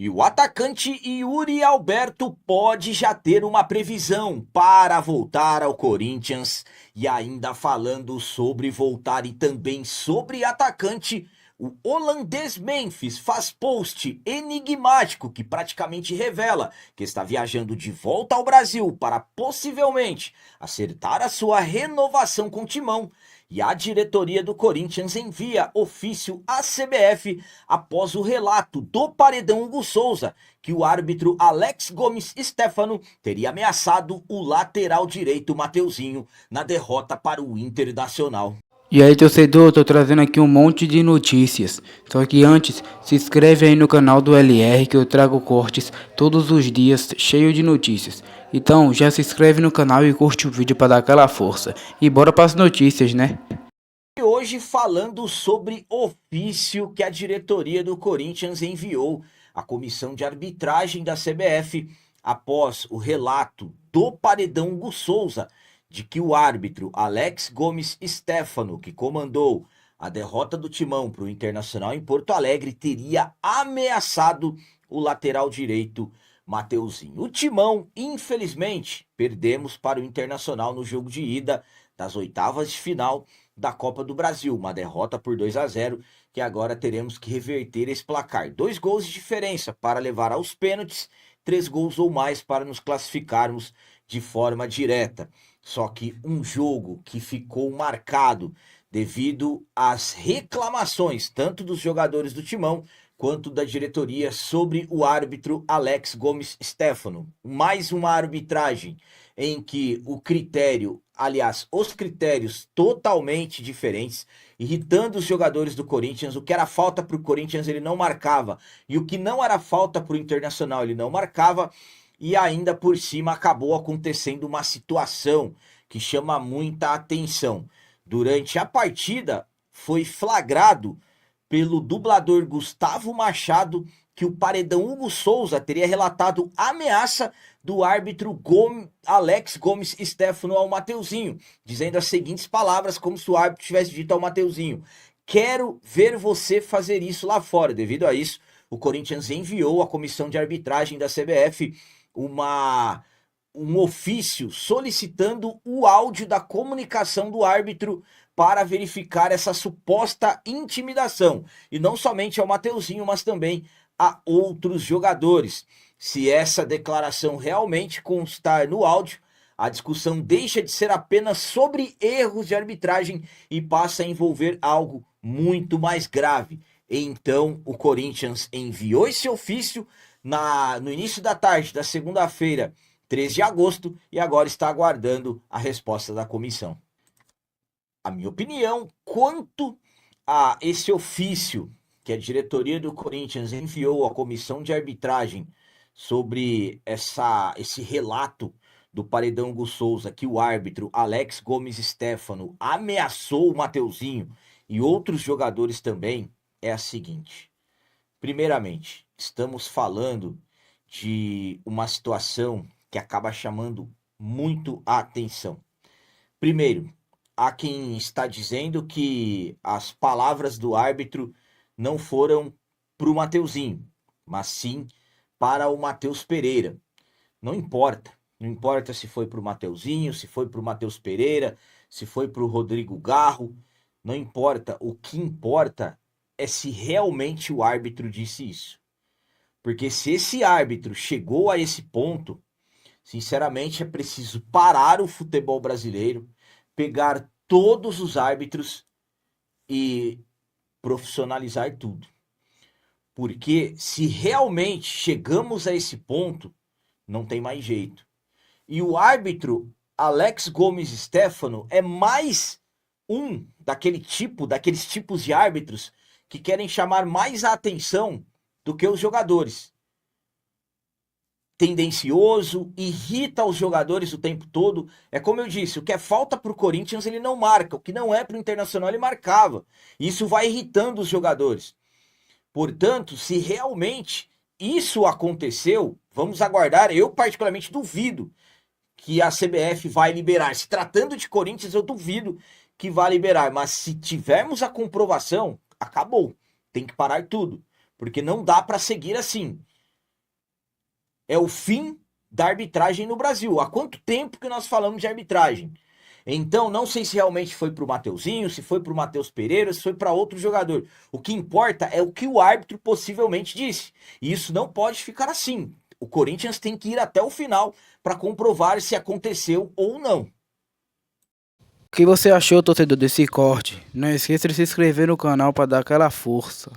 E o atacante Yuri Alberto pode já ter uma previsão para voltar ao Corinthians. E ainda falando sobre voltar e também sobre atacante, o holandês Memphis faz post enigmático que praticamente revela que está viajando de volta ao Brasil para possivelmente acertar a sua renovação com o Timão. E a diretoria do Corinthians envia ofício à CBF após o relato do paredão Hugo Souza que o árbitro Alex Gomes Stefano teria ameaçado o lateral direito Mateuzinho na derrota para o Internacional. E aí, torcedor, tô trazendo aqui um monte de notícias. Só que antes, se inscreve aí no canal do LR que eu trago cortes todos os dias cheio de notícias. Então, já se inscreve no canal e curte o vídeo para dar aquela força. E bora para as notícias, né? E hoje falando sobre ofício que a diretoria do Corinthians enviou à comissão de arbitragem da CBF após o relato do paredão Hugo Souza de que o árbitro Alex Gomes Stefano, que comandou a derrota do Timão para o Internacional em Porto Alegre, teria ameaçado o lateral direito Mateuzinho. O Timão, infelizmente, perdemos para o Internacional no jogo de ida das oitavas de final da Copa do Brasil, uma derrota por 2-0, que agora teremos que reverter esse placar. 2 gols de diferença para levar aos pênaltis, 3 gols ou mais para nos classificarmos de forma direta. Só que um jogo que ficou marcado devido às reclamações, tanto dos jogadores do Timão quanto da diretoria sobre o árbitro Alex Gomes Stefano. Mais uma arbitragem em que o critério, aliás, os critérios totalmente diferentes, irritando os jogadores do Corinthians. O que era falta para o Corinthians ele não marcava, e o que não era falta para o Internacional ele não marcava, e ainda por cima acabou acontecendo uma situação que chama muita atenção. Durante a partida foi flagrado pelo dublador Gustavo Machado que o paredão Hugo Souza teria relatado ameaça do árbitro Alex Gomes Stefano ao Mateuzinho, dizendo as seguintes palavras como se o árbitro tivesse dito ao Mateuzinho: quero ver você fazer isso lá fora. Devido a isso, o Corinthians enviou à comissão de arbitragem da CBF um ofício solicitando o áudio da comunicação do árbitro para verificar essa suposta intimidação. E não somente ao Mateuzinho, mas também a outros jogadores. Se essa declaração realmente constar no áudio, a discussão deixa de ser apenas sobre erros de arbitragem e passa a envolver algo muito mais grave. Então, o Corinthians enviou esse ofício no início da tarde da segunda-feira, 13 de agosto, e agora está aguardando a resposta da comissão. A minha opinião quanto a esse ofício que a diretoria do Corinthians enviou à comissão de arbitragem sobre esse relato do paredão Hugo Souza que o árbitro Alex Gomes Stefano ameaçou o Mateuzinho e outros jogadores também é a seguinte. Primeiramente, estamos falando de uma situação que acaba chamando muito a atenção. Primeiro, há quem está dizendo que as palavras do árbitro não foram para o Mateuzinho, mas sim para o Matheus Pereira. Não importa. Não importa se foi para o Mateuzinho, se foi para o Matheus Pereira, se foi para o Rodrigo Garro. Não importa. O que importa é se realmente o árbitro disse isso. Porque se esse árbitro chegou a esse ponto, sinceramente é preciso parar o futebol brasileiro, pegar todos os árbitros e profissionalizar tudo. Porque se realmente chegamos a esse ponto, não tem mais jeito. E o árbitro Alex Gomes Stefano é mais daqueles tipos de árbitros que querem chamar mais a atenção do que os jogadores. Tendencioso, irrita os jogadores o tempo todo. É como eu disse, o que é falta para o Corinthians ele não marca, o que não é para o Internacional ele marcava. Isso vai irritando os jogadores. Portanto, se realmente isso aconteceu, vamos aguardar. Eu particularmente duvido que a CBF vai liberar. Se tratando de Corinthians, eu duvido que vá liberar. Mas se tivermos a comprovação, acabou. Tem que parar tudo. Porque não dá para seguir assim. é o fim da arbitragem no Brasil. Há quanto tempo que nós falamos de arbitragem? Então, não sei se realmente foi para o Mateuzinho, se foi para o Matheus Pereira, se foi para outro jogador. O que importa é o que o árbitro possivelmente disse. E isso não pode ficar assim. O Corinthians tem que ir até o final para comprovar se aconteceu ou não. O que você achou, torcedor, desse corte? Não esqueça de se inscrever no canal para dar aquela força.